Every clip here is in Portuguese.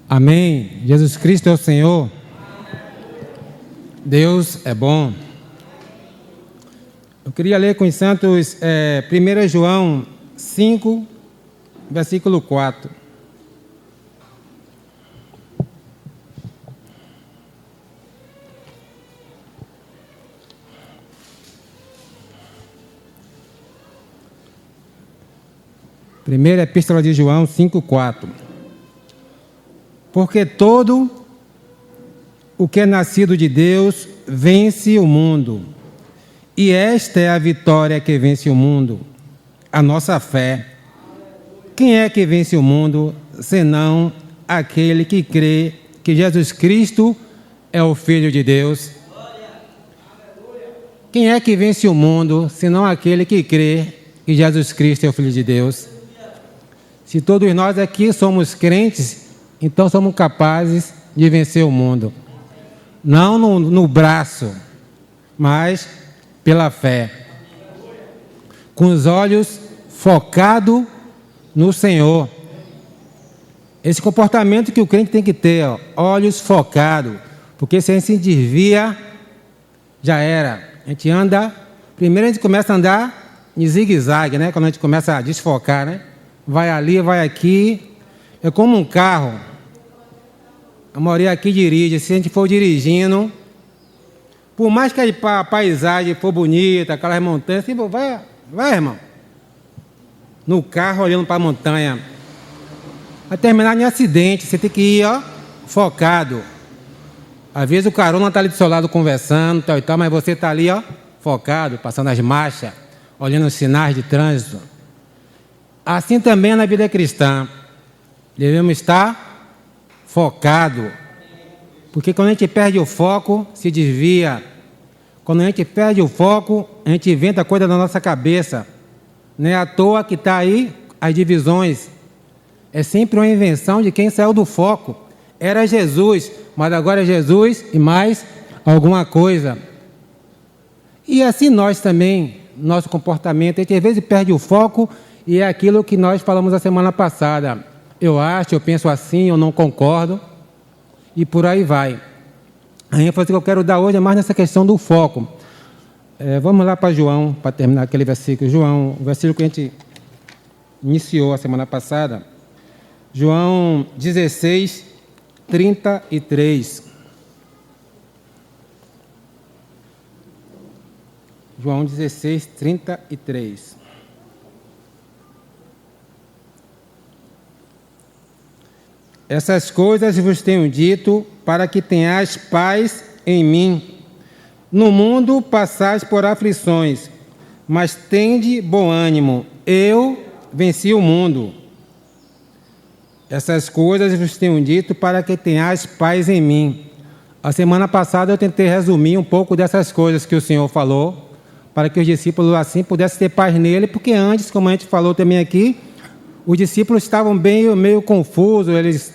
Amém. Jesus Cristo é o Senhor. Deus é bom. Eu queria ler com os santos 1 João 5, versículo 4. Primeira Epístola de João 5:4. Porque todo o que é nascido de Deus vence o mundo. E esta é a vitória que vence o mundo, a nossa fé. Quem é que vence o mundo, senão aquele que crê que Jesus Cristo é o Filho de Deus? Quem é que vence o mundo, senão aquele que crê que Jesus Cristo é o Filho de Deus? Se todos nós aqui somos crentes, então somos capazes de vencer o mundo. Não no braço, mas pela fé. Com os olhos focados no Senhor. Esse comportamento que o crente tem que ter, olhos focados. Porque se a gente se desvia, já era. A gente anda, primeiro a gente começa a andar em zigue-zague, né? Quando a gente começa a desfocar, né? Vai ali, vai aqui. É como um carro. A maioria aqui dirige. Se a gente for dirigindo, por mais que a paisagem for bonita, aquelas montanhas, assim, vai, irmão. No carro, olhando para a montanha. Vai terminar em acidente. Você tem que ir, focado. Às vezes o carona está ali do seu lado conversando, tal e tal, mas você está ali, focado, passando as marchas, olhando os sinais de trânsito. Assim também na vida cristã. Devemos estar focado. Porque quando a gente perde o foco, se desvia. Quando a gente perde o foco, a gente inventa coisa na nossa cabeça. Não é à toa que está aí as divisões. É sempre uma invenção de quem saiu do foco. Era Jesus, mas agora é Jesus e mais alguma coisa. E assim nós também, nosso comportamento, a gente às vezes perde o foco e é aquilo que nós falamos a semana passada. Eu acho, eu penso assim, eu não concordo. E por aí vai. A ênfase que eu quero dar hoje é mais nessa questão do foco. Vamos lá para João, para terminar aquele versículo. João, o versículo que a gente iniciou a semana passada. João 16, 33. João 16, 33. Essas coisas vos tenho dito para que tenhais paz em mim. No mundo passais por aflições, mas tende bom ânimo. Eu venci o mundo. Essas coisas vos tenho dito para que tenhais paz em mim. A semana passada eu tentei resumir um pouco dessas coisas que o Senhor falou, para que os discípulos assim pudessem ter paz nele, porque antes, como a gente falou também aqui, os discípulos estavam meio confusos, eles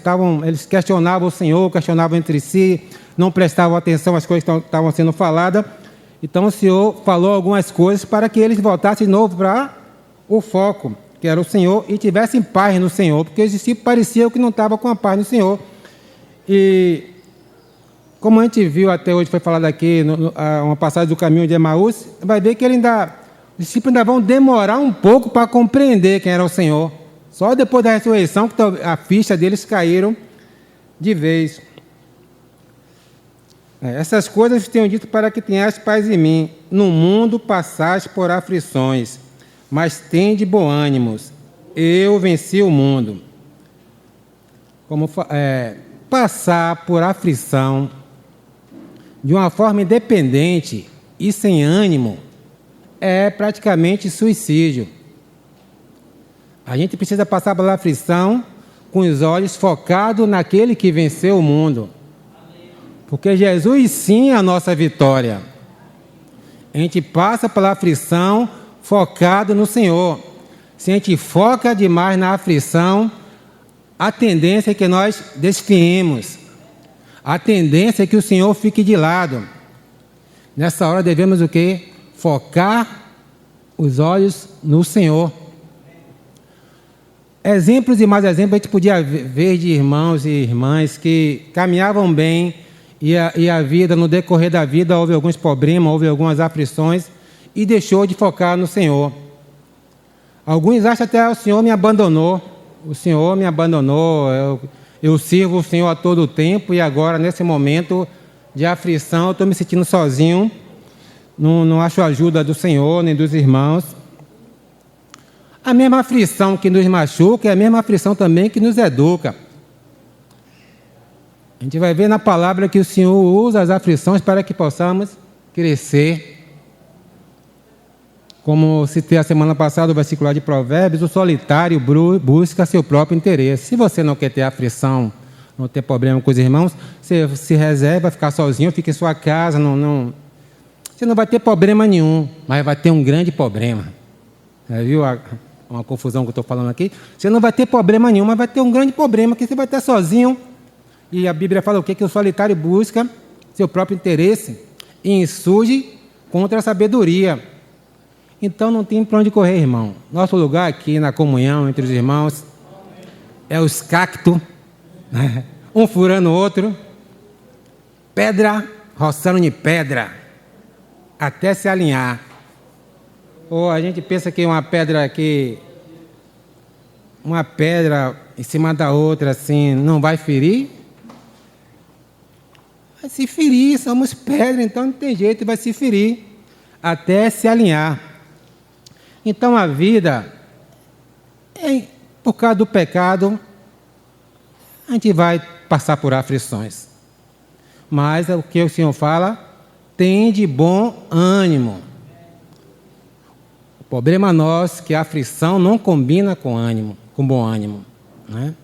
questionavam o Senhor, questionavam entre si, não prestavam atenção às coisas que estavam sendo faladas. Então o Senhor falou algumas coisas para que eles voltassem de novo para o foco, que era o Senhor, e tivessem paz no Senhor, porque os discípulos pareciam que não estavam com a paz no Senhor. E como a gente viu até hoje, foi falado aqui, uma passagem do caminho de Emaús, vai ver que os discípulos ainda vão demorar um pouco para compreender quem era o Senhor. Só depois da ressurreição que a ficha deles caíram de vez. Essas coisas tenho dito para que tenhas paz em mim. No mundo passais por aflições, mas tende bom ânimo. Eu venci o mundo. Passar por aflição de uma forma independente e sem ânimo é praticamente suicídio. A gente precisa passar pela aflição com os olhos focados naquele que venceu o mundo. Porque Jesus sim é a nossa vitória. A gente passa pela aflição focado no Senhor. Se a gente foca demais na aflição, a tendência é que nós desfiemos. A tendência é que o Senhor fique de lado. Nessa hora devemos o quê? Focar os olhos no Senhor. Exemplos e mais exemplos a gente podia ver de irmãos e irmãs que caminhavam bem e a vida, no decorrer da vida, houve alguns problemas, houve algumas aflições e deixou de focar no Senhor. Alguns acham até o Senhor me abandonou. O Senhor me abandonou, eu sirvo o Senhor a todo tempo e agora, nesse momento de aflição, eu estou me sentindo sozinho, não acho ajuda do Senhor nem dos irmãos. A mesma aflição que nos machuca é a mesma aflição também que nos educa. A gente vai ver na palavra que o Senhor usa as aflições para que possamos crescer. Como citei a semana passada o versículo lá de Provérbios, o solitário busca seu próprio interesse. Se você não quer ter aflição, não ter problema com os irmãos, você se reserva, ficar sozinho, fica em sua casa, você não vai ter problema nenhum, mas vai ter um grande problema. Viu uma confusão que eu estou falando aqui? Você não vai ter problema nenhum, mas vai ter um grande problema, que você vai estar sozinho. E a Bíblia fala o quê? Que o solitário busca seu próprio interesse e insurge contra a sabedoria. Então não tem para onde correr, irmão. Nosso lugar aqui na comunhão entre os irmãos é os cactos, né? Um furando o outro, pedra roçando de pedra, até se alinhar. Ou a gente pensa que uma pedra em cima da outra assim não vai ferir? Vai se ferir, somos pedra, então não tem jeito, vai se ferir até se alinhar. Então a vida, por causa do pecado, a gente vai passar por aflições. Mas o que o Senhor fala, tem de bom ânimo. O problema nosso é que a aflição não combina com bom ânimo. Né?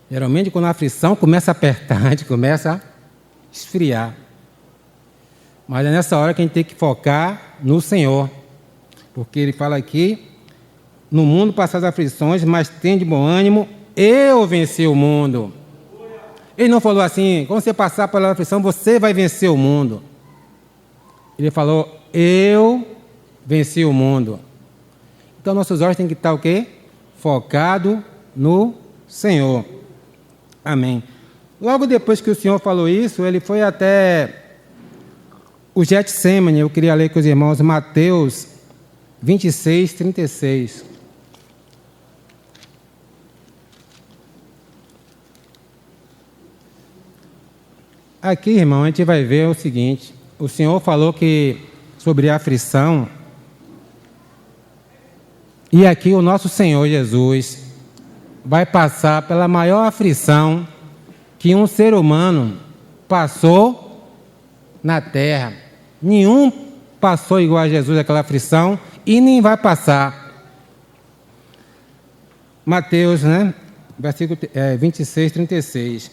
Geralmente quando a aflição começa a apertar, a gente começa a esfriar. Mas é nessa hora que a gente tem que focar no Senhor. Porque ele fala aqui, no mundo passar as aflições, mas tem de bom ânimo, eu venci o mundo. Ele não falou assim, quando você passar pela aflição, você vai vencer o mundo. Ele falou, eu venci o mundo. Então nossos olhos têm que estar o quê? Focado no Senhor. Amém. Logo depois que o Senhor falou isso, ele foi até o Getsemane. Eu queria ler com os irmãos Mateus 26, 36. Aqui, irmão, a gente vai ver o seguinte. O Senhor falou que sobre a aflição. E aqui o nosso Senhor Jesus vai passar pela maior aflição que um ser humano passou na terra. Nenhum passou igual a Jesus aquela aflição e nem vai passar. Mateus, versículo 26, 36.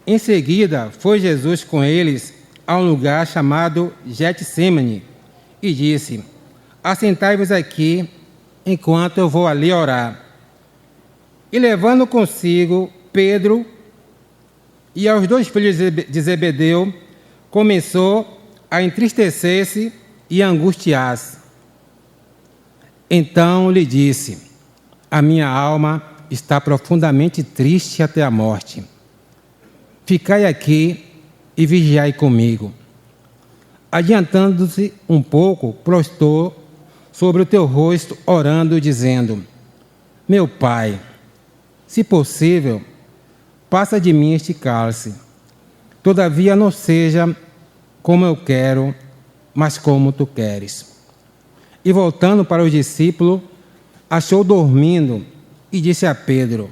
Em seguida, foi Jesus com eles a um lugar chamado Getsemane e disse, assentai-vos aqui, enquanto eu vou ali orar. E levando consigo Pedro e aos 2 filhos de Zebedeu, começou a entristecer-se e angustiar-se. Então lhe disse, a minha alma está profundamente triste até a morte. Ficai aqui e vigiai comigo. Adiantando-se um pouco, prostrou sobre o teu rosto, orando, dizendo, meu Pai, se possível, passa de mim este cálice. Todavia não seja como eu quero, mas como tu queres. E voltando para os discípulos, achou dormindo e disse a Pedro,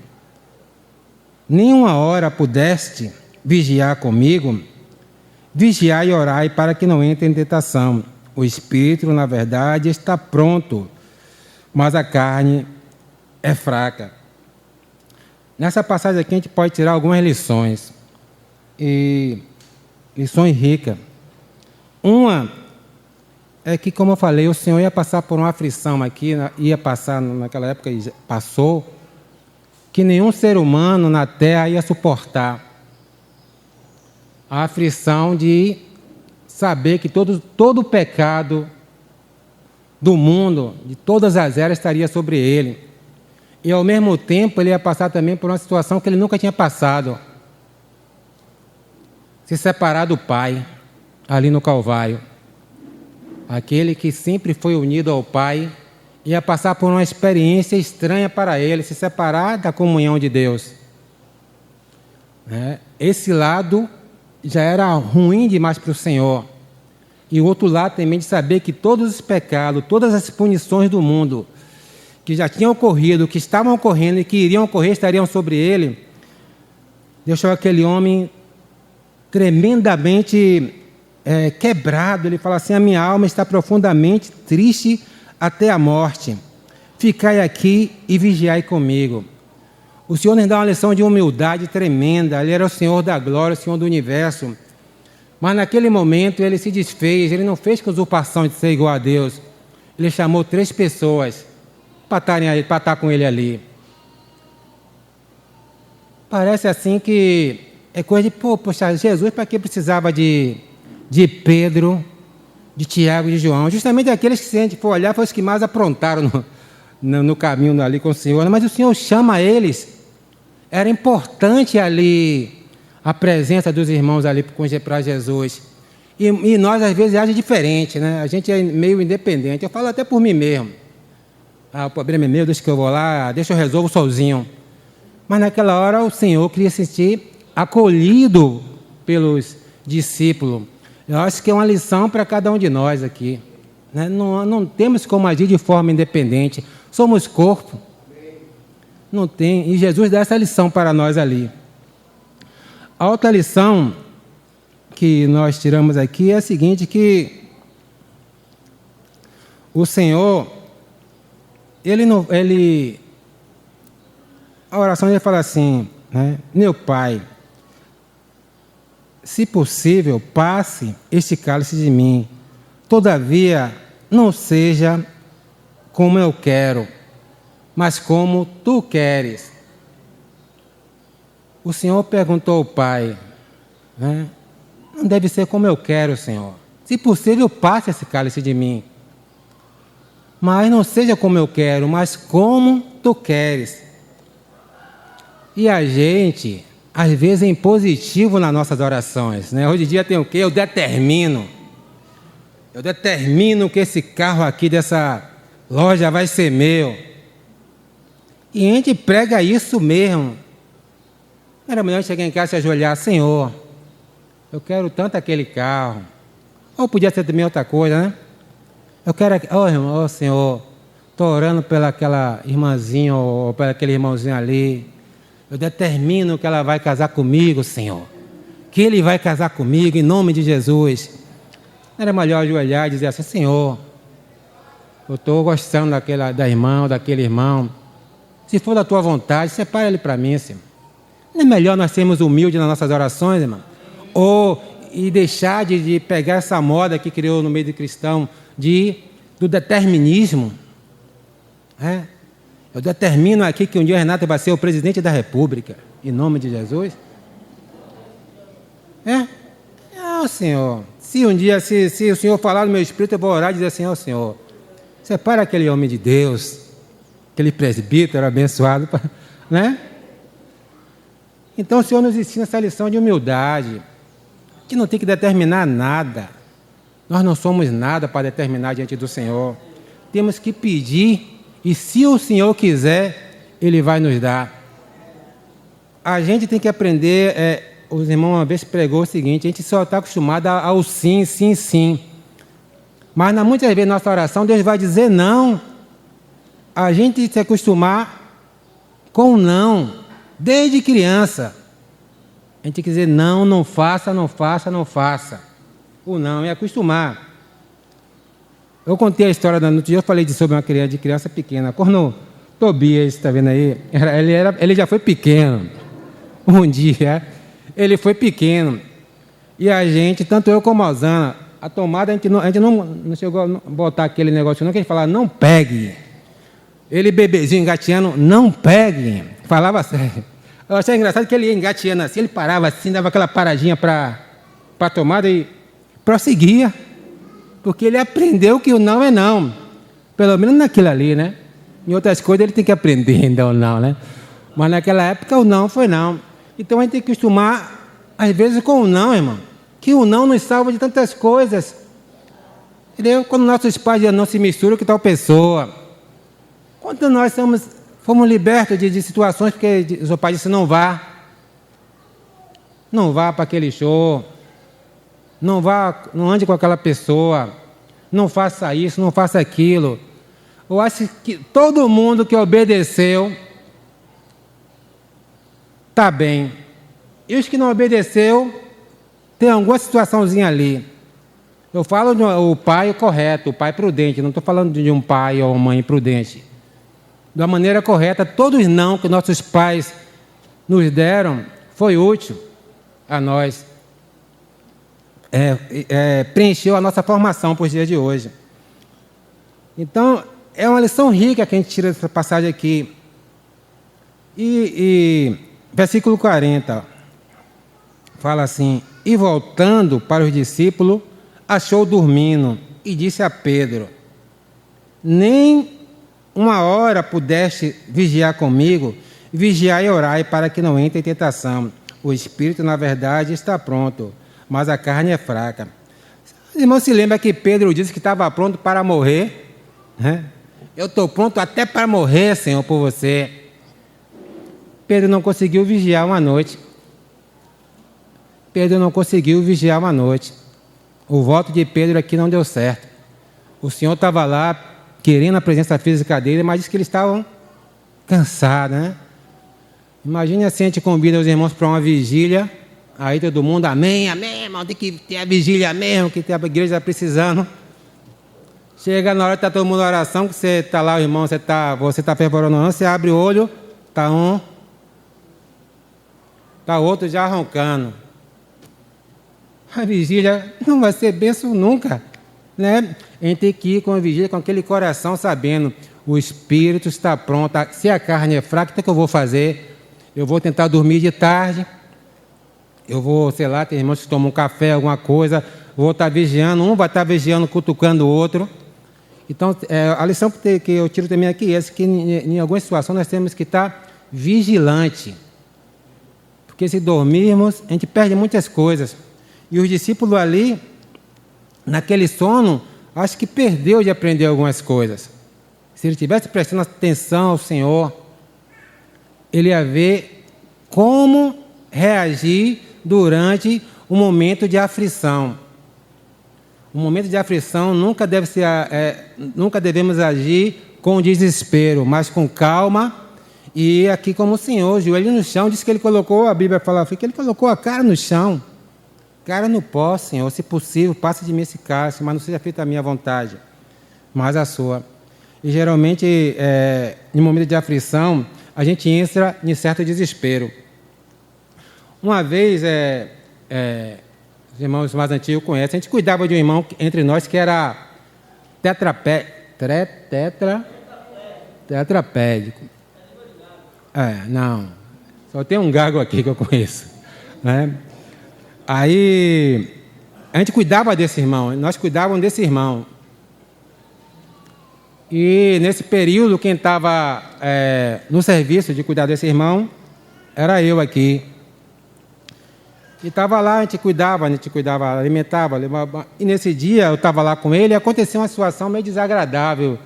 nenhuma hora pudeste vigiar comigo? Vigiai e orai para que não entre em tentação. O espírito, na verdade, está pronto, mas a carne é fraca. Nessa passagem aqui a gente pode tirar algumas lições, e lições ricas. Uma é que, como eu falei, o Senhor ia passar por uma aflição aqui, ia passar naquela época, e passou, que nenhum ser humano na terra ia suportar. A aflição de saber que todo o pecado do mundo, de todas as eras, estaria sobre ele. E ao mesmo tempo ele ia passar também por uma situação que ele nunca tinha passado. Se separar do Pai, ali no Calvário. Aquele que sempre foi unido ao Pai, ia passar por uma experiência estranha para ele, se separar da comunhão de Deus. Esse lado já era ruim demais para o Senhor. E o outro lado também de saber que todos os pecados, todas as punições do mundo, que já tinham ocorrido, que estavam ocorrendo e que iriam ocorrer, estariam sobre ele, deixou aquele homem tremendamente quebrado. Ele fala assim: a minha alma está profundamente triste até a morte. Ficai aqui e vigiai comigo. O Senhor nos dá uma lição de humildade tremenda. Ele era o Senhor da glória, o Senhor do universo. Mas naquele momento ele se desfez, ele não fez com usurpação de ser igual a Deus. Ele chamou 3 pessoas para estar com ele ali. Parece assim que é coisa de, poxa, Jesus para que precisava de Pedro, de Tiago e de João? Justamente aqueles que, se a gente for olhar, foram os que mais aprontaram no caminho ali com o Senhor. Mas o Senhor chama eles. Era importante ali a presença dos irmãos ali para Jesus. E nós, às vezes, agimos diferente, né? A gente é meio independente. Eu falo até por mim mesmo. O problema é meu, deixa que eu vou lá, deixa eu resolvo sozinho. Mas naquela hora o Senhor queria se sentir acolhido pelos discípulos. Eu acho que é uma lição para cada um de nós aqui. Né? Não temos como agir de forma independente. Somos corpo. Não tem. E Jesus dá essa lição para nós ali. A outra lição que nós tiramos aqui é a seguinte, que o Senhor, a oração dele fala assim, né? Meu Pai, se possível, passe este cálice de mim. Todavia, não seja como eu quero, mas como tu queres. O Senhor perguntou ao Pai, né? Não deve ser como eu quero, Senhor. Se possível, passe esse cálice de mim. Mas não seja como eu quero, mas como tu queres. E a gente, às vezes, é impositivo nas nossas orações, né? Hoje em dia tem o quê? Eu determino que esse carro aqui dessa loja vai ser meu. E a gente prega isso mesmo. Não era melhor a gente chegar em casa e se ajoelhar: Senhor, eu quero tanto aquele carro. Ou podia ser também outra coisa, né? Eu quero, irmão, Senhor, estou orando pelaquela irmãzinha ou pelo aquele irmãozinho ali. Eu determino que ela vai casar comigo, Senhor. Que ele vai casar comigo, em nome de Jesus. Não era melhor ajoelhar e dizer assim: Senhor, eu estou gostando daquele irmão. Se for da tua vontade, separa ele para mim, Senhor. Não é melhor nós sermos humildes nas nossas orações, irmão? E deixar de pegar essa moda que criou no meio de cristão do determinismo. Eu determino aqui que um dia o Renato vai ser o presidente da República, em nome de Jesus. Não, Senhor. Se um dia, se o Senhor falar no meu espírito, eu vou orar e dizer assim: Senhor, separa aquele homem de Deus, aquele presbítero abençoado, né? Então o Senhor nos ensina essa lição de humildade, que não tem que determinar nada. Nós não somos nada para determinar diante do Senhor. Temos que pedir, e se o Senhor quiser, Ele vai nos dar. A gente tem que aprender, os irmãos uma vez pregou o seguinte: a gente só está acostumado ao sim, sim, sim. Mas muitas vezes na nossa oração Deus vai dizer não. A gente tem que se acostumar com não, desde criança. A gente tem que dizer não, não faça, não faça, não faça. O não é acostumar. Eu contei a história no outro dia, eu falei sobre uma criança pequena. Quando Tobias, está vendo aí, ele já foi pequeno. Um dia, ele foi pequeno. E a gente, tanto eu como a Osana, a tomada, a gente não chegou a botar aquele negócio não, que a gente falava: não pegue. Ele, bebezinho, engateando: não pegue. Falava sério. Eu achei engraçado que ele ia engateando assim, ele parava assim, dava aquela paradinha para a tomada e prosseguia. Porque ele aprendeu que o não é não. Pelo menos naquilo ali, né? Em outras coisas ele tem que aprender ainda o não, né? Mas naquela época o não foi não. Então a gente tem que acostumar, às vezes, com o não, irmão. Que o não nos salva de tantas coisas. Entendeu? Quando nossos pais já não se misturam com tal pessoa. Quando nós fomos libertos de situações porque o seu pai disse não vá. Não vá para aquele show. Não ande com aquela pessoa. Não faça isso, não faça aquilo. Eu acho que todo mundo que obedeceu está bem. E os que não obedeceu, tem alguma situaçãozinha ali. Eu falo do pai correto, o pai prudente. Não estou falando de um pai ou uma mãe prudente. Da maneira correta, todos os não que nossos pais nos deram foi útil a nós. Preencheu a nossa formação para os dias de hoje. Então, é uma lição rica que a gente tira dessa passagem aqui. Versículo 40, fala assim: e voltando para os discípulos, achou dormindo, e disse a Pedro: nem uma hora pudeste vigiar comigo, vigiai e orai para que não entre em tentação. O espírito, na verdade, está pronto, mas a carne é fraca. Os irmãos se lembram que Pedro disse que estava pronto para morrer, né? Eu estou pronto até para morrer, Senhor, por você. Pedro não conseguiu vigiar uma noite. O voto de Pedro aqui não deu certo. O Senhor estava lá querendo a presença física dele, mas disse que eles estavam cansados, né? Imagine assim, a gente convida os irmãos para uma vigília, aí todo mundo, amém, irmão, tem que ter a vigília mesmo, que a igreja está precisando. Chega na hora que está todo mundo na oração, que você está lá, o irmão, você está preparando, você abre o olho, está um, está outro já roncando. A vigília não vai ser bênção nunca, né? A gente tem que ir com a vigília, com aquele coração, sabendo, o espírito está pronto. Se a carne é fraca, o que eu vou fazer? Eu vou tentar dormir de tarde, eu vou, sei lá, tem irmãos que tomam um café, alguma coisa, vou estar vigiando, um vai estar vigiando, cutucando o outro. Então, a lição que eu tiro também aqui é essa, que em alguma situação nós temos que estar vigilante. Porque se dormirmos, a gente perde muitas coisas. E os discípulos ali, naquele sono, acho que perdeu de aprender algumas coisas. Se ele estivesse prestando atenção ao Senhor, ele ia ver como reagir durante um momento de aflição. Um momento de aflição nunca devemos agir com desespero, mas com calma. E aqui como o Senhor, joelho no chão, diz que ele colocou, a Bíblia fala que ele colocou a cara no chão. Cara no pó, Senhor, se possível, passa de mim esse cálice, mas não seja feita a minha vontade, mas a sua. E geralmente, em momento de aflição, a gente entra em certo desespero. Uma vez, os irmãos mais antigos conhecem, a gente cuidava de um irmão entre nós que era tetraplégico. Não, só tem um gago aqui que eu conheço, né? Aí, a gente cuidava desse irmão, nós cuidávamos desse irmão. E nesse período, quem estava no serviço de cuidar desse irmão era eu aqui. E estava lá, a gente cuidava, alimentava. E nesse dia eu estava lá com ele e aconteceu uma situação meio desagradável.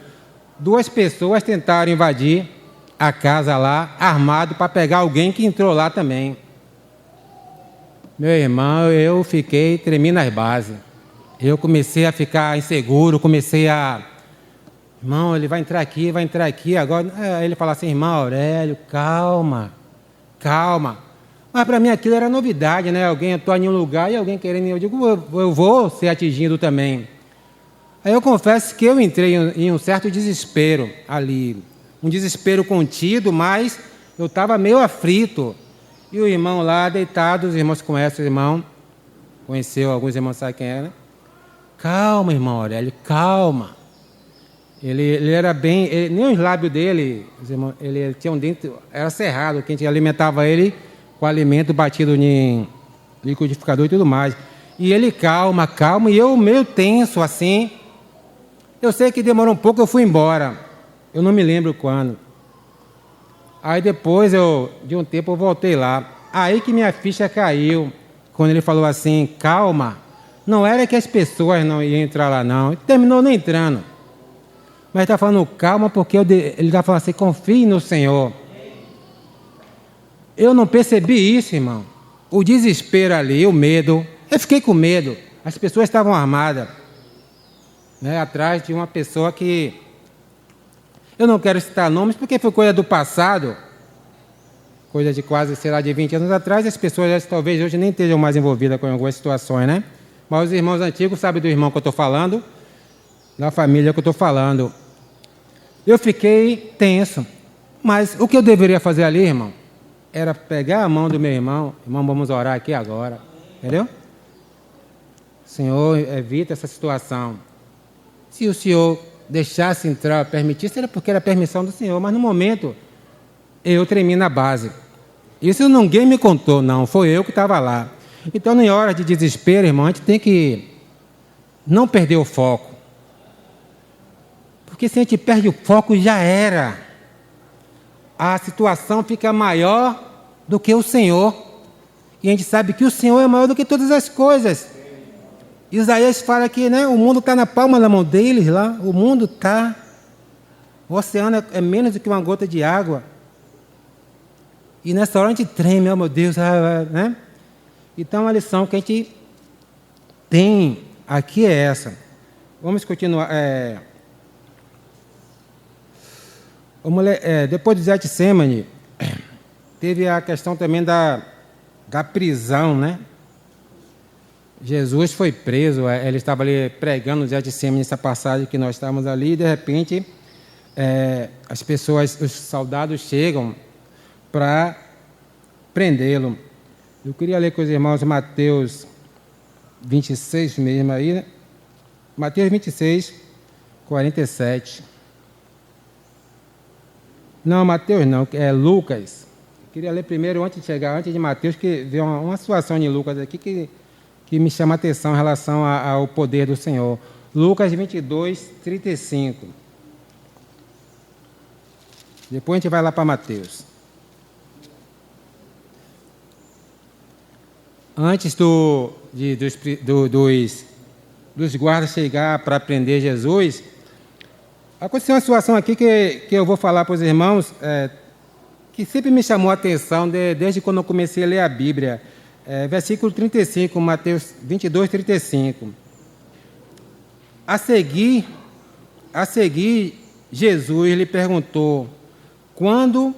2 pessoas tentaram invadir a casa lá, armado, para pegar alguém que entrou lá também. Meu irmão, eu tremi nas bases. Eu comecei a ficar inseguro, irmão, ele vai entrar aqui agora. Aí ele fala assim, irmão Aurélio, calma. Mas para mim aquilo era novidade, né? Alguém entrou em um lugar e alguém querendo... Eu digo, eu vou ser atingido também. Aí eu confesso que eu entrei em um certo desespero ali. Um desespero contido, mas eu estava meio aflito. E o irmão lá deitado, os irmãos conhecem o irmão. Conheceu, alguns irmãos sabem quem era. Calma, irmão Aurélio, calma. Ele era bem... nem os lábios dele, ele tinha um dente... Era cerrado, que a gente alimentava ele com alimento batido em liquidificador e tudo mais. E ele calma, e eu meio tenso assim. Eu sei que demorou um pouco, eu fui embora. Eu não me lembro quando. Aí depois, de um tempo, eu voltei lá. Aí que minha ficha caiu, quando ele falou assim, calma. Não era que as pessoas não iam entrar lá, não. Ele terminou nem entrando. Mas está falando calma porque ele está falando assim, confie no Senhor. Eu não percebi isso, irmão. O desespero ali, o medo. Eu fiquei com medo. As pessoas estavam armadas, né, atrás de uma pessoa que... Eu não quero citar nomes porque foi coisa do passado. Coisa de quase, sei lá, de 20 anos atrás. As pessoas talvez hoje nem estejam mais envolvidas com algumas situações, né? Mas os irmãos antigos sabem do irmão que eu estou falando, da família que eu estou falando. Eu fiquei tenso. Mas o que eu deveria fazer ali, irmão, era pegar a mão do meu irmão. Irmão, vamos orar aqui agora. Entendeu? Senhor, evita essa situação. Se o Senhor deixasse entrar, permitisse, era porque era permissão do Senhor. Mas no momento, eu tremi na base. Isso ninguém me contou, não. Foi eu que estava lá. Então, em hora de desespero, irmão, a gente tem que não perder o foco. Porque se a gente perde o foco, já era. A situação fica maior do que o Senhor. E a gente sabe que o Senhor é maior do que todas as coisas. Isaías fala que, né, o mundo está na palma da mão deles lá. O mundo está. O oceano é menos do que uma gota de água. E nessa hora a gente treme, oh meu Deus, né? Então a lição que a gente tem aqui é essa. Vamos continuar. Depois do Getsemane, teve a questão também da prisão, né? Jesus foi preso, ele estava ali pregando no Getsemane, nessa passagem que nós estávamos ali, e de repente as pessoas, os soldados chegam para prendê-lo. Eu queria ler com os irmãos Mateus 26 mesmo aí, né? Mateus 26, 47. Não, Mateus não, é Lucas. Eu queria ler primeiro, antes de Mateus, que veio uma situação em Lucas aqui que me chama a atenção em relação ao poder do Senhor. Lucas 22, 35. Depois a gente vai lá para Mateus. Antes dos guardas chegar para prender Jesus, aconteceu uma situação aqui que eu vou falar para os irmãos, que sempre me chamou a atenção desde quando eu comecei a ler a Bíblia. Versículo 35, Mateus 22, 35. A seguir, Jesus lhe perguntou, quando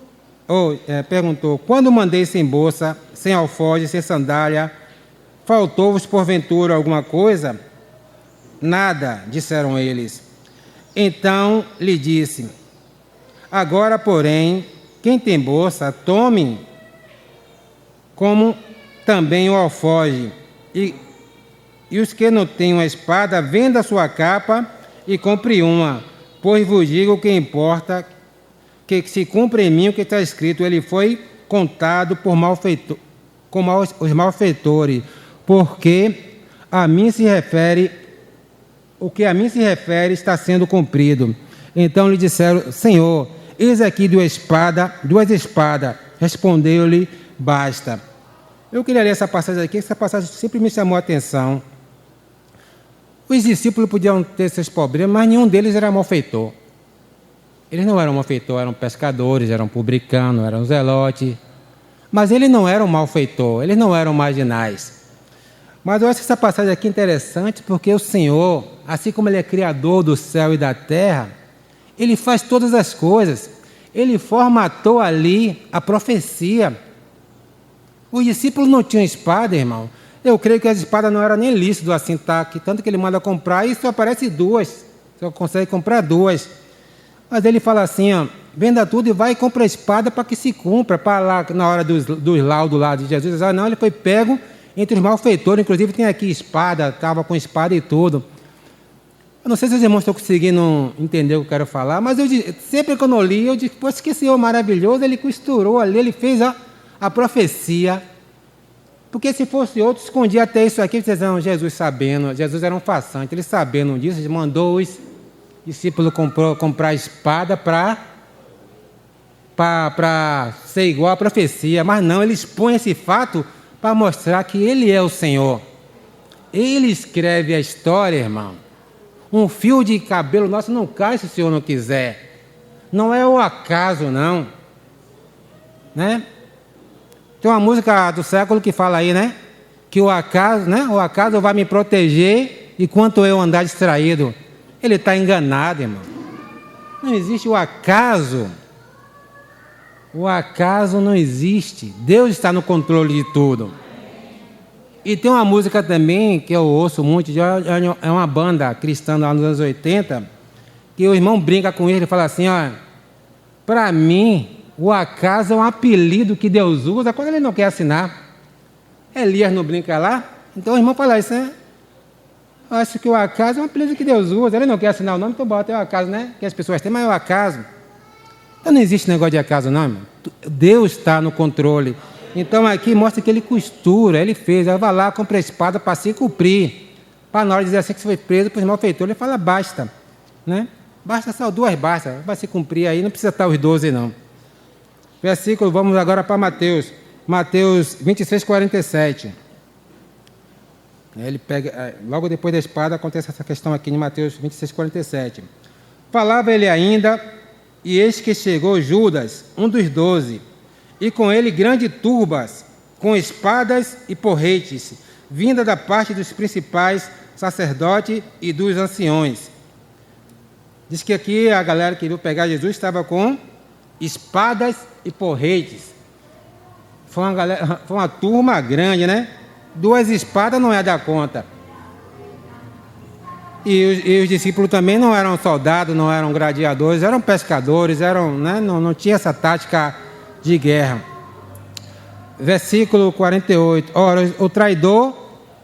mandei sem bolsa, sem alforje, sem sandália, faltou-vos porventura alguma coisa? Nada, disseram eles. Então lhe disse, agora, porém, quem tem bolsa, tome como também o alforje, e os que não têm uma espada, venda a sua capa e compre uma, pois vos digo que importa que se cumpra em mim o que está escrito, ele foi contado por os malfeitores, porque a mim se refere, o que a mim se refere está sendo cumprido. Então lhe disseram, Senhor, eis aqui duas espadas. Respondeu-lhe, basta. Eu queria ler essa passagem aqui, essa passagem sempre me chamou a atenção. Os discípulos podiam ter seus problemas, mas nenhum deles era malfeitor. Eles não eram malfeitores, eram pescadores, eram publicanos, eram zelotes. Mas eles não eram malfeitores, eles não eram marginais. Mas eu acho essa passagem aqui interessante porque o Senhor, assim como Ele é criador do céu e da terra, Ele faz todas as coisas. Ele formatou ali a profecia. Os discípulos não tinham espada, irmão. Eu creio que as espadas não eram nem lícitas assim, tá? Tanto que Ele manda comprar e só aparece duas. Só consegue comprar duas. Mas Ele fala assim, ó, venda tudo e vai e compra a espada para que se cumpra. Para lá, na hora dos laudos lá de Jesus. Não, ele foi pego entre os malfeitores. Inclusive tem aqui espada, estava com espada e tudo. Eu não sei se os irmãos estão conseguindo entender o que eu quero falar, mas sempre que eu li, eu disse, poxa, que Senhor maravilhoso, Ele costurou ali, Ele fez a profecia. Porque se fosse outro, escondia até isso aqui, vocês não, Jesus sabendo, Jesus era um farsante, Ele sabendo disso, Ele mandou os discípulo comprar espada para ser igual à profecia, mas não, ele expõe esse fato para mostrar que ele é o Senhor. Ele escreve a história, irmão. Um fio de cabelo nosso não cai se o Senhor não quiser. Não é o acaso, não. Né? Tem uma música do século que fala aí, né? Que o acaso, né? O acaso vai me proteger enquanto eu andar distraído. Ele está enganado, irmão. Não existe o acaso. O acaso não existe. Deus está no controle de tudo. E tem uma música também que eu ouço muito, é uma banda cristã lá nos anos 80, que o irmão brinca com ele e fala assim, ó, para mim, o acaso é um apelido que Deus usa quando ele não quer assinar. Elias não brinca lá? Então o irmão fala isso, né? Eu acho que o acaso é um apelido que Deus usa. Ele não quer assinar o nome, então bota, é o acaso, né? Que as pessoas têm, mas é o acaso. Então não existe negócio de acaso, não, irmão. Deus está no controle. Então aqui mostra que ele costura, ele fez. Aí vai lá, compra a espada para se cumprir. Para na hora de dizer assim que você foi preso por malfeitor, ele fala basta. Né? Basta só 2 bastas. Vai se cumprir aí, não precisa estar os 12, não. Versículo, vamos agora para Mateus. Mateus 26, 47. Ele pega, logo depois da espada acontece essa questão aqui em Mateus 26, 47. Falava ele ainda, e eis que chegou Judas, um dos 12, e com ele grande turbas, com espadas e porretes, vinda da parte dos principais sacerdotes e dos anciões. Diz que aqui a galera que veio pegar Jesus estava com espadas e porretes. Foi uma turma grande, né? 2 espadas não é dar conta. E os discípulos também não eram soldados, não eram gladiadores, eram pescadores, né? não tinha essa tática de guerra. Versículo 48. Ora, o traidor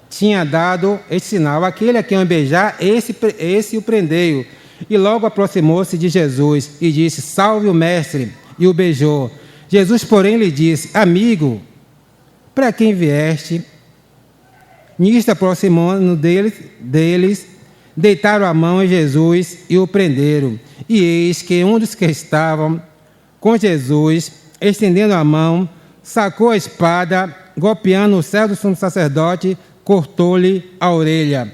tinha dado esse sinal. Aquele a quem eu beijar, esse o prendei-o. E logo aproximou-se de Jesus e disse, salve o mestre, e o beijou. Jesus, porém, lhe disse, amigo, para quem vieste? Nisto, aproximando deles, deitaram a mão em Jesus e o prenderam. E eis que um dos que estavam com Jesus, estendendo a mão, sacou a espada, golpeando o servo do sumo sacerdote, cortou-lhe a orelha.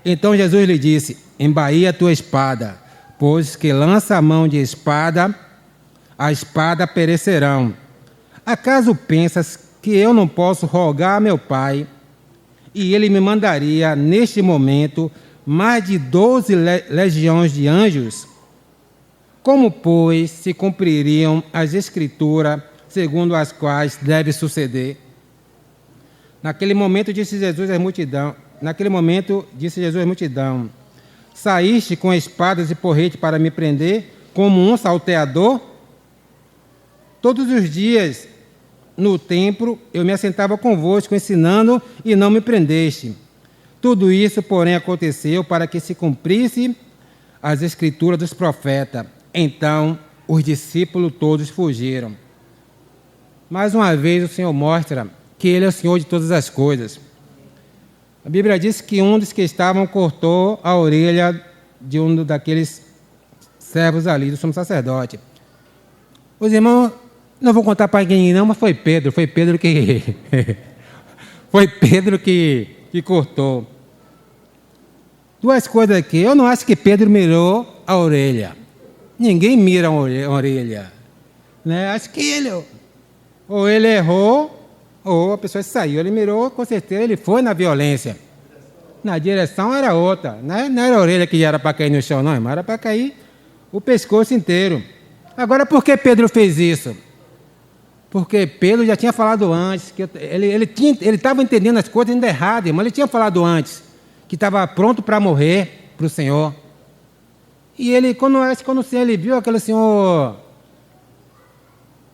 Então Jesus lhe disse, embainha a tua espada, pois que lança a mão de espada, a espada perecerão. Acaso pensas que eu não posso rogar a meu Pai, e ele me mandaria, neste momento, mais de 12 legiões de anjos? Como, pois, se cumpririam as Escrituras, segundo as quais deve suceder? Naquele momento disse Jesus à multidão, saíste com espadas e porrete para me prender, como um salteador? Todos os dias no templo eu me assentava convosco, ensinando, e não me prendeste. Tudo isso, porém, aconteceu para que se cumprisse as Escrituras dos profetas. Então os discípulos todos fugiram. Mais uma vez o Senhor mostra que Ele é o Senhor de todas as coisas. A Bíblia diz que um dos que estavam cortou a orelha de um daqueles servos ali, do sumo sacerdote. Os irmãos, não vou contar para ninguém não, mas foi Pedro que foi Pedro que cortou. 2 coisas aqui. Eu não acho que Pedro mirou a orelha. Ninguém mira a orelha. Né? Acho que ou ele errou, ou a pessoa saiu. Ele mirou, com certeza ele foi na violência. Na direção era outra. Né? Não era a orelha que era para cair no chão, não, mas era para cair o pescoço inteiro. Agora, por que Pedro fez isso? Porque Pedro já tinha falado antes, que ele estava entendendo as coisas ainda erradas, mas ele tinha falado antes, que estava pronto para morrer para o Senhor. E ele, quando o Senhor ele viu aquele Senhor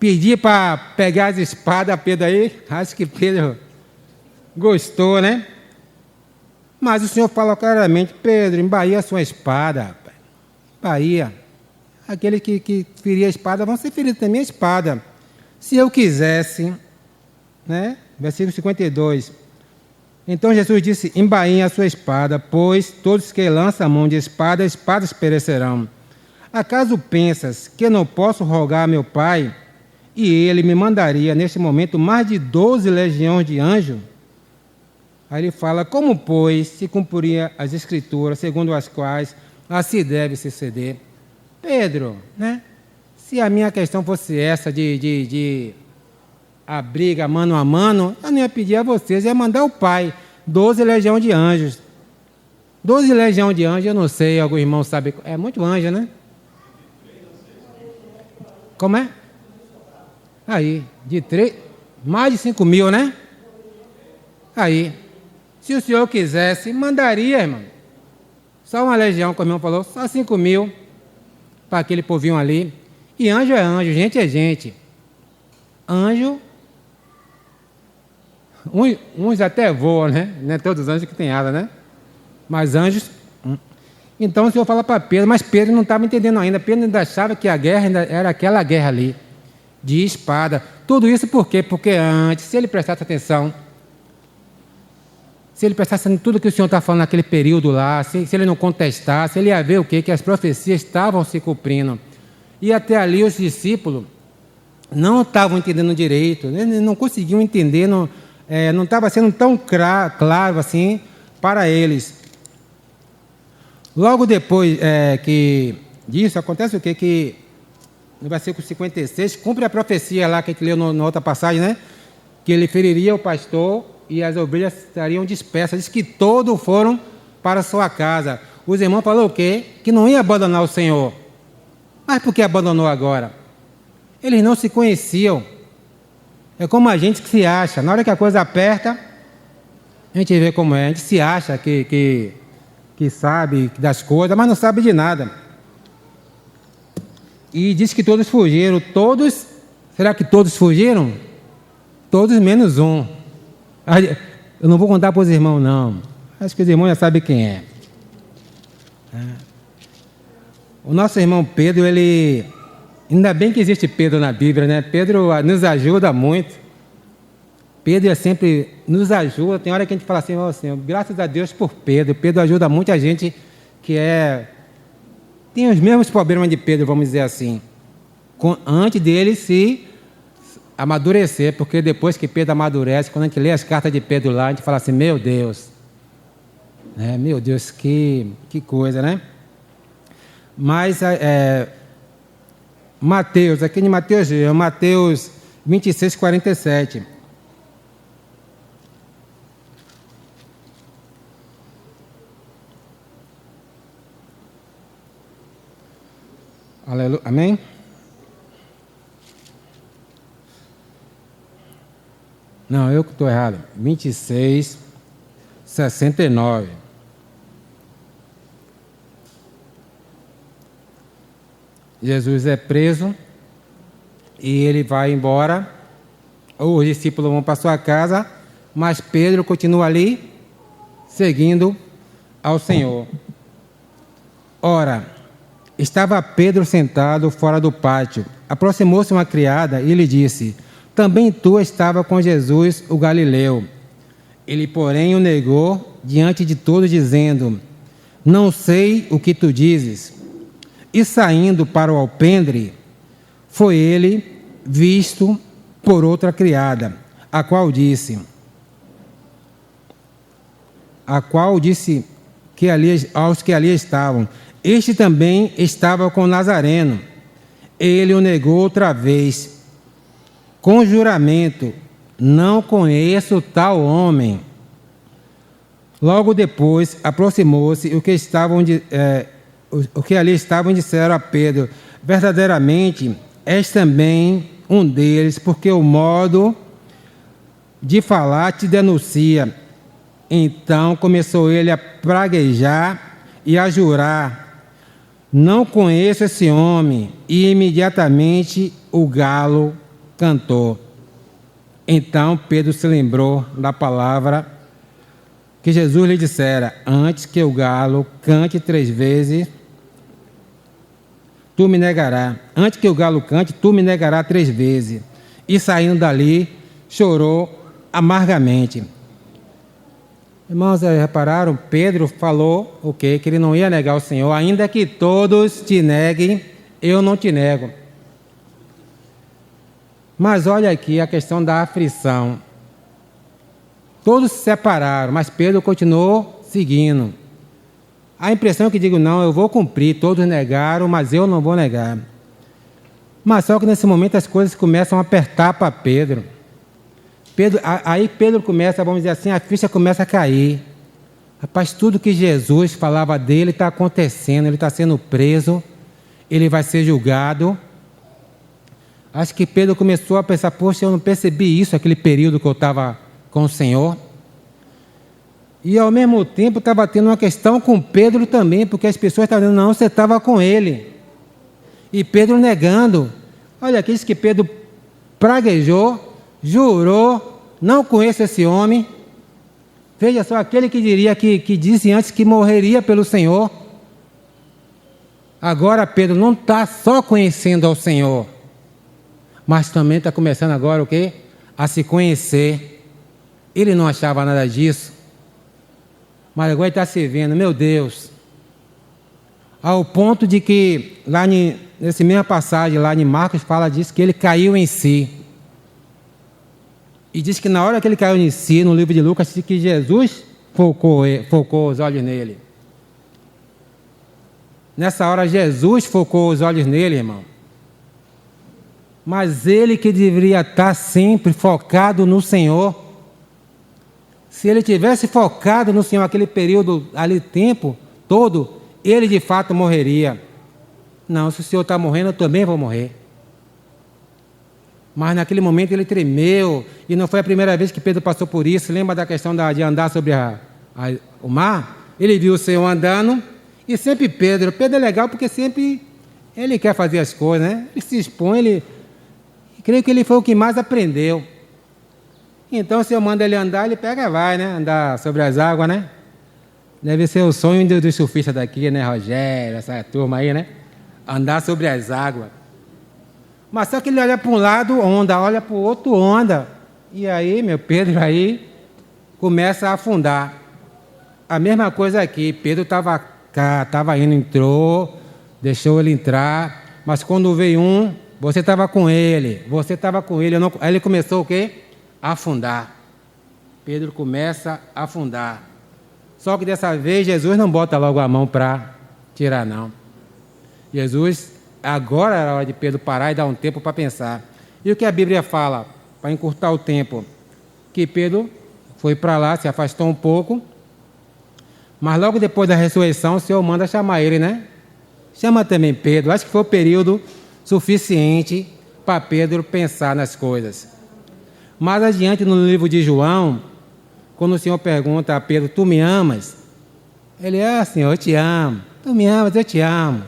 pedir para pegar as espadas, Pedro aí, acho que Pedro gostou, né? Mas o Senhor fala claramente, Pedro, embainha a sua espada, rapaz. Embainha. Aquele que feria a espada, vão ser feridos também a espada. Se eu quisesse, né? Versículo 52, Então Jesus disse: embainhe a sua espada, pois todos que lançam a mão de espada, espadas perecerão. Acaso pensas que não posso rogar a meu Pai, e ele me mandaria neste momento mais de 12 legiões de anjos? Aí ele fala: como, pois, se cumpriria as Escrituras, segundo as quais assim deve se ceder? Pedro, né? Se a minha questão fosse essa de a briga mano a mano, eu não ia pedir a vocês, ia mandar o Pai, 12 legiões de anjos. 12 legiões de anjos, eu não sei, algum irmão sabe, é muito anjo, né? Como é? Aí, mais de 5 mil, né? Aí, se o senhor quisesse, mandaria, irmão. Só uma legião, como o irmão falou, só 5 mil para aquele povinho ali. E anjo é anjo, gente é gente. Anjo, uns até voam, né? Não é todos os anjos que têm asa, né? Mas anjos. Então o senhor fala para Pedro, mas Pedro não estava entendendo ainda. Pedro ainda achava que a guerra ainda era aquela guerra ali, de espada. Tudo isso por quê? Porque antes, se ele prestasse atenção, se ele prestasse em tudo que o senhor está falando naquele período lá, se ele não contestasse, ele ia ver o quê? Que as profecias estavam se cumprindo. E até ali os discípulos não estavam entendendo direito, não conseguiam entender, não estava sendo tão claro assim para eles. Logo depois disso, acontece o quê? Que no versículo 56, cumpre a profecia lá que a gente leu na outra passagem, né? Que ele feriria o pastor e as ovelhas estariam dispersas. Diz que todos foram para a sua casa. Os irmãos falaram o quê? Que não ia abandonar o Senhor. Mas por que abandonou agora? Eles não se conheciam. É como a gente que se acha. Na hora que a coisa aperta, a gente vê como é. A gente se acha que sabe das coisas, mas não sabe de nada. E diz que todos fugiram. Todos, será que todos fugiram? Todos menos um. Eu não vou contar para os irmãos, não. Acho que os irmãos já sabem quem é. O nosso irmão Pedro, ele... Ainda bem que existe Pedro na Bíblia, né? Pedro nos ajuda muito. Pedro sempre nos ajuda. Tem hora que a gente fala assim, oh, Senhor, graças a Deus por Pedro. Pedro ajuda muita gente que tem os mesmos problemas de Pedro, vamos dizer assim. Antes dele se amadurecer, porque depois que Pedro amadurece, quando a gente lê as cartas de Pedro lá, a gente fala assim, meu Deus. Meu Deus, que coisa, né? Mas Mateus, aqui em Mateus 26, 47. Aleluia, amém? Não, eu que estou errado. 26, 69. Jesus é preso e ele vai embora. Os discípulos vão para sua casa, mas Pedro continua ali, seguindo ao Senhor. Ora, estava Pedro sentado fora do pátio. Aproximou-se uma criada e lhe disse: também tu estava com Jesus, o Galileu. Ele, porém, o negou diante de todos, dizendo: não sei o que tu dizes. E saindo para o alpendre, foi ele visto por outra criada, a qual disse que aos que ali estavam: este também estava com o Nazareno. Ele o negou outra vez, com juramento: não conheço tal homem. Logo depois aproximou-se o que ali estavam e disseram a Pedro: verdadeiramente és também um deles, porque o modo de falar te denuncia. Então começou ele a praguejar e a jurar: não conheço esse homem. E imediatamente o galo cantou. Então Pedro se lembrou da palavra que Jesus lhe dissera: antes que o galo cante 3 vezes, tu me negarás. Antes que o galo cante, tu me negarás 3 vezes. E saindo dali, chorou amargamente. Irmãos, repararam? Pedro falou o quê? Que ele não ia negar o Senhor. Ainda que todos te neguem, eu não te nego. Mas olha aqui a questão da aflição. Todos se separaram, mas Pedro continuou seguindo. A impressão é que digo, não, eu vou cumprir. Todos negaram, mas eu não vou negar. Mas só que nesse momento as coisas começam a apertar para Pedro. Aí Pedro começa, vamos dizer assim, a ficha começa a cair. Rapaz, tudo que Jesus falava dele está acontecendo, ele está sendo preso, ele vai ser julgado. Acho que Pedro começou a pensar, poxa, eu não percebi isso, aquele período que eu estava com o Senhor. E ao mesmo tempo estava tendo uma questão com Pedro também, porque as pessoas estavam dizendo, não, você estava com ele. E Pedro negando. Olha aqui, diz que Pedro praguejou, jurou, não conheço esse homem. Veja só, aquele que diria que disse antes que morreria pelo Senhor. Agora Pedro não está só conhecendo ao Senhor, mas também está começando agora o quê? A se conhecer. Ele não achava nada disso, mas agora ele está se vendo, meu Deus. Ao ponto de que, lá nessa mesma passagem, lá em Marcos, fala disso, que ele caiu em si. E diz que na hora que ele caiu em si, no livro de Lucas, diz que Jesus focou os olhos nele. Nessa hora, Jesus focou os olhos nele, irmão. Mas ele que deveria estar sempre focado no Senhor. Se ele tivesse focado no Senhor aquele período, ali tempo todo, ele de fato morreria. Não, se o Senhor está morrendo, eu também vou morrer. Mas naquele momento ele tremeu, e não foi a primeira vez que Pedro passou por isso. Lembra da questão de andar sobre o mar? Ele viu o Senhor andando, e sempre Pedro é legal porque sempre ele quer fazer as coisas, né? Ele se expõe, creio que ele foi o que mais aprendeu. Então o Senhor manda ele andar, ele pega e vai, né? Andar sobre as águas, né? Deve ser o sonho dos surfistas daqui, né, Rogério, essa turma aí, né? Andar sobre as águas. Mas só que ele olha para um lado, onda, olha para o outro, onda. E aí, meu Pedro, aí começa a afundar. A mesma coisa aqui, Pedro estava indo, entrou, deixou ele entrar, mas quando veio você estava com ele, aí ele começou o quê? A afundar. Pedro começa a afundar. Só que dessa vez Jesus não bota logo a mão para tirar, não. Jesus, agora era a hora de Pedro parar e dar um tempo para pensar. E o que a Bíblia fala, para encurtar o tempo? Que Pedro foi para lá, se afastou um pouco, mas logo depois da ressurreição o Senhor manda chamar ele, né? Chama também Pedro. Acho que foi o período suficiente para Pedro pensar nas coisas. Mais adiante no livro de João, quando o Senhor pergunta a Pedro, tu me amas? Ele, Senhor, eu te amo. Tu me amas, eu te amo.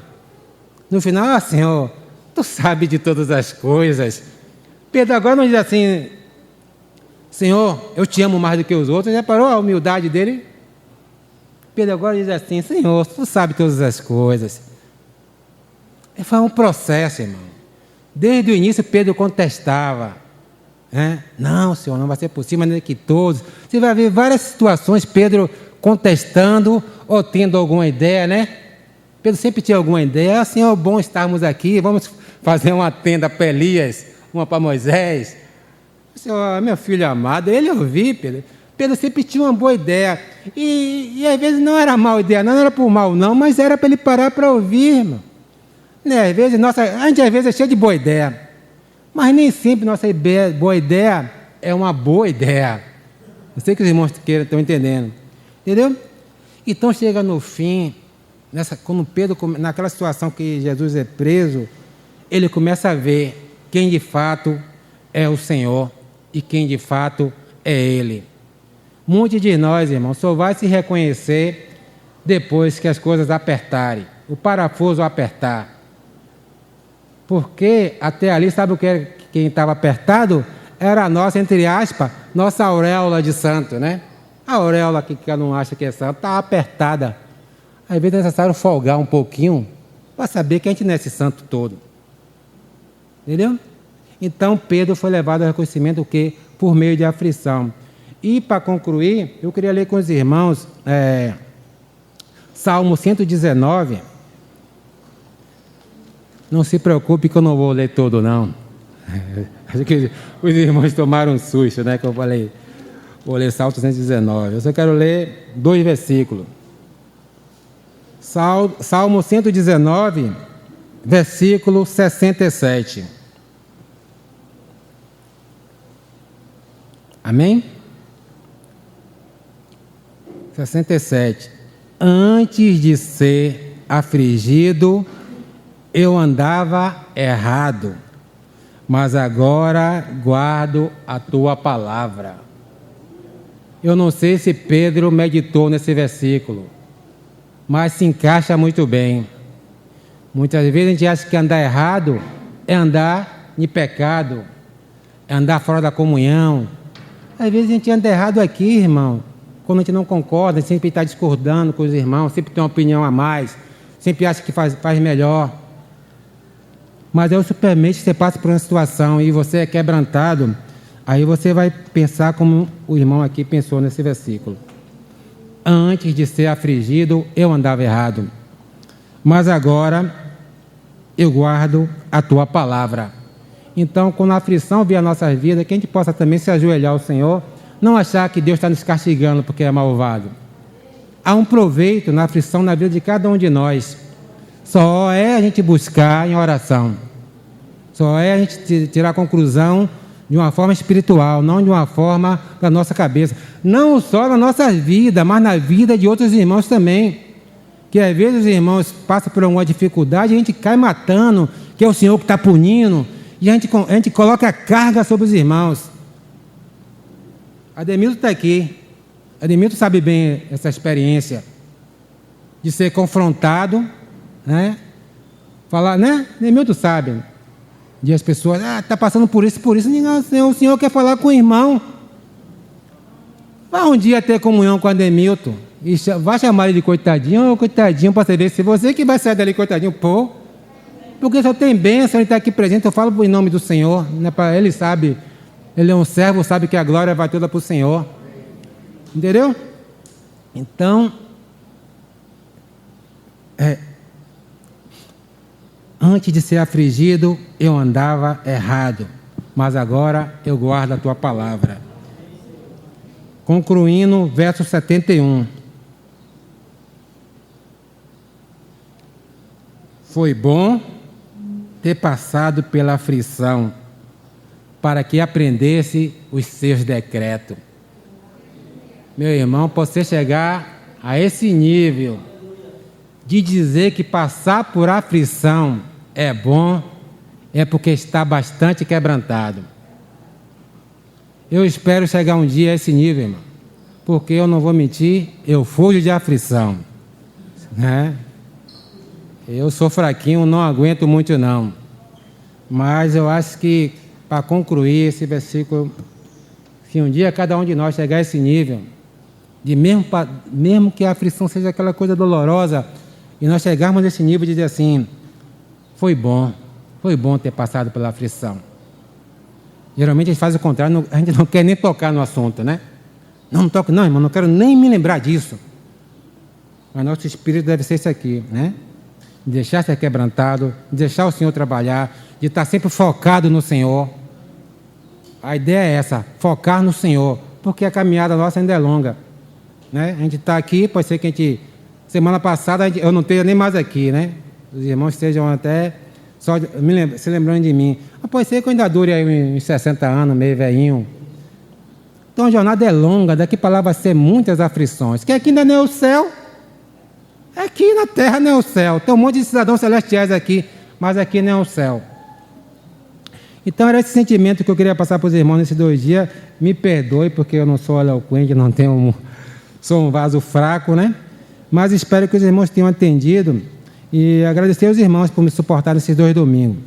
No final, Senhor, tu sabe de todas as coisas. Pedro agora não diz assim, Senhor, eu te amo mais do que os outros. Já parou a humildade dele? Pedro agora diz assim, Senhor, tu sabe todas as coisas. Foi um processo, irmão. Desde o início, Pedro contestava. Não, Senhor, não vai ser possível, maneira que todos. Você vai ver várias situações, Pedro contestando ou tendo alguma ideia, né? Pedro sempre tinha alguma ideia. Senhor, bom estarmos aqui, vamos fazer uma tenda para Elias, uma para Moisés. Senhor, meu filho amado, ele ouviu, Pedro. Pedro sempre tinha uma boa ideia. E às vezes não era mal ideia, não era por mal, não, mas era para ele parar para ouvir, irmão. Né? Às vezes, a gente às vezes é cheio de boa ideia. Mas nem sempre nossa boa ideia é uma boa ideia. Eu sei que os irmãos estão entendendo. Entendeu? Então chega no fim, quando Pedro, naquela situação que Jesus é preso, ele começa a ver quem de fato é o Senhor e quem de fato é Ele. Muitos de nós, irmãos, só vai se reconhecer depois que as coisas apertarem, o parafuso apertar. Porque até ali, sabe o que era, quem estava apertado? Era a nossa, entre aspas, nossa auréola de santo, né? A auréola que eu não acho que é santo, está apertada. Às vezes é necessário folgar um pouquinho para saber que a gente não é esse santo todo. Entendeu? Então Pedro foi levado ao reconhecimento o quê? Por meio de aflição. E para concluir, eu queria ler com os irmãos Salmo 119. Não se preocupe que eu não vou ler todo, não. Acho que os irmãos tomaram um susto, né? Que eu falei, vou ler Salmo 119. Eu só quero ler 2 versículos. Salmo 119, versículo 67. Amém? 67. Antes de ser afligido, eu andava errado, mas agora guardo a tua palavra. Eu não sei se Pedro meditou nesse versículo, mas se encaixa muito bem. Muitas vezes a gente acha que andar errado é andar em pecado, é andar fora da comunhão. Às vezes a gente anda errado aqui, irmão, quando a gente não concorda, sempre está discordando com os irmãos, sempre tem uma opinião a mais, sempre acha que faz melhor. Mas é o supermente que você passa por uma situação e você é quebrantado, aí você vai pensar como o irmão aqui pensou nesse versículo. Antes de ser afligido, eu andava errado, mas agora eu guardo a tua palavra. Então, quando a aflição vier à nossa vida, que a gente possa também se ajoelhar ao Senhor, não achar que Deus está nos castigando porque é malvado. Há um proveito na aflição na vida de cada um de nós. Só é a gente buscar em oração. Só é a gente tirar a conclusão de uma forma espiritual, não de uma forma da nossa cabeça. Não só na nossa vida, mas na vida de outros irmãos também. Que às vezes os irmãos passam por alguma dificuldade e a gente cai matando, que é o Senhor que está punindo, e a gente coloca a carga sobre os irmãos. Ademilton está aqui. Ademilton sabe bem essa experiência de ser confrontado, né? Falar, né? Ademilton sabe. De as pessoas, está passando por isso. Não, o Senhor quer falar com o irmão. Vá um dia ter comunhão com Ademilton. E vai chamar ele de coitadinho, coitadinho, para você ver se você que vai sair dali coitadinho, pô. Porque só tem bênção, ele está aqui presente, eu falo em nome do Senhor, né? Ele sabe, ele é um servo, sabe que a glória vai toda para o Senhor. Entendeu? Então, antes de ser afligido, eu andava errado, mas agora eu guardo a tua palavra. Concluindo, verso 71. Foi bom ter passado pela aflição, para que aprendesse os seus decretos. Meu irmão, para você chegar a esse nível de dizer que passar por aflição é bom, é porque está bastante quebrantado. Eu espero chegar um dia a esse nível, irmão, porque eu não vou mentir, eu fujo de aflição, né? Eu sou fraquinho, não aguento muito não. Mas eu acho que, para concluir esse versículo, se um dia cada um de nós chegar a esse nível, de mesmo que a aflição seja aquela coisa dolorosa, e nós chegarmos a esse nível de dizer assim, foi bom ter passado pela aflição. Geralmente a gente faz o contrário, a gente não quer nem tocar no assunto, né? Não toco, não, irmão, não quero nem me lembrar disso. Mas nosso espírito deve ser isso aqui, né? De deixar ser quebrantado, de deixar o Senhor trabalhar, de estar sempre focado no Senhor. A ideia é essa, focar no Senhor, porque a caminhada nossa ainda é longa, né? A gente está aqui, pode ser que a gente... Semana passada eu não esteja nem mais aqui, né? Os irmãos estejam até só se lembrando de mim. Mas pode ser que eu ainda dure aí uns 60 anos, meio velhinho. Então a jornada é longa, daqui para lá vai ser muitas aflições. Que aqui ainda não é o céu. Aqui na terra não é o céu. Tem um monte de cidadãos celestiais aqui, mas aqui não é o céu. Então era esse sentimento que eu queria passar para os irmãos nesses 2 dias. Me perdoe porque eu não sou eloquente, não tenho sou um vaso fraco, né? Mas espero que os irmãos tenham atendido e agradecer aos irmãos por me suportar nesses 2 domingos.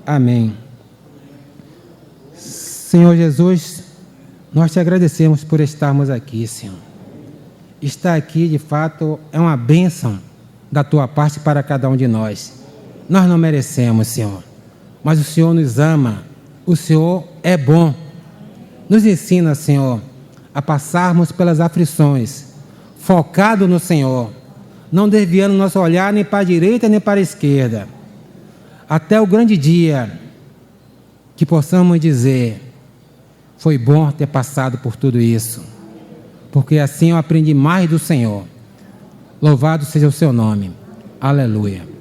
Amém. Senhor Jesus, nós te agradecemos por estarmos aqui, Senhor. Estar aqui, de fato, é uma bênção da tua parte para cada um de nós. Nós não merecemos, Senhor, mas o Senhor nos ama, o Senhor é bom. Nos ensina, Senhor, a passarmos pelas aflições, focado no Senhor, não desviando nosso olhar nem para a direita nem para a esquerda, até o grande dia que possamos dizer: foi bom ter passado por tudo isso, porque assim eu aprendi mais do Senhor. Louvado seja o seu nome. Aleluia.